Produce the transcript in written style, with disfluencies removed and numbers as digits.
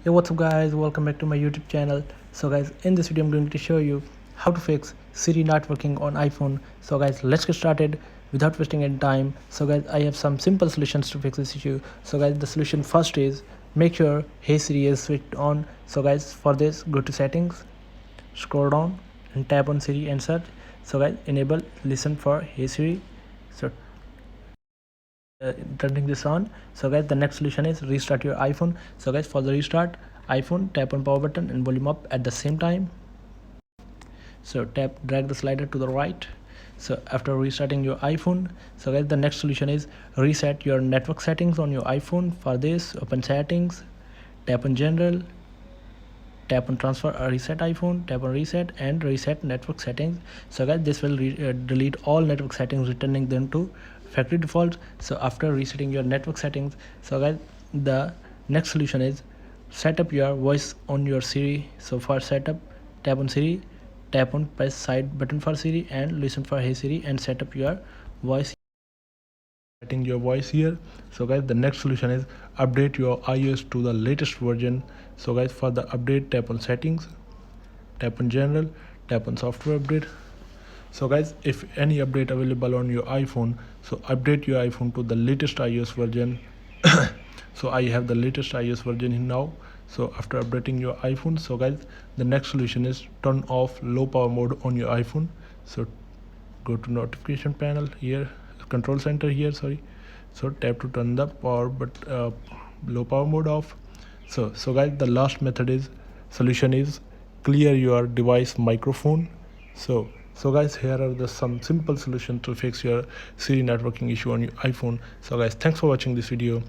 Hey, what's up guys, welcome back to my YouTube channel. So guys, in this video I'm going to show you how to fix Siri not working on iPhone. So guys, let's get started without wasting any time. So guys, I have some simple solutions to fix this issue. So guys, the solution first is make sure Hey Siri is switched on. So guys, for this go to settings, scroll down and tap on Siri and search. So guys, enable listen for Hey Siri. So turning this on. So guys, the next solution is restart your iPhone. So guys, for the restart iPhone, tap on power button and volume up at the same time. So drag the slider to the right. So after restarting your iPhone, so guys, the next solution is reset your network settings on your iPhone. For this, open settings, tap on general, tap on transfer or reset iPhone, tap on reset and reset network settings. So guys, this will delete all network settings, returning them to factory defaults. So after resetting your network settings, so guys, the next solution is set up your voice on your Siri. So for setup, tap on Siri, tap on press side button for Siri and listen for Hey Siri and set up your voice, setting your voice here. So guys, the next solution is update your iOS to the latest version. So guys, for the update, tap on settings, tap on general, tap on software update. So guys, if any update available on your iPhone, so update your iPhone to the latest iOS version. So I have the latest iOS version now. So after updating your iPhone, so guys, the next solution is turn off low power mode on your iPhone. So go to notification panel here, control center here, sorry. So tap to turn the power low power mode off. So guys, the last method is solution is clear your device microphone. So guys, here are some simple solutions to fix your Siri networking issue on your iPhone. So guys, thanks for watching this video.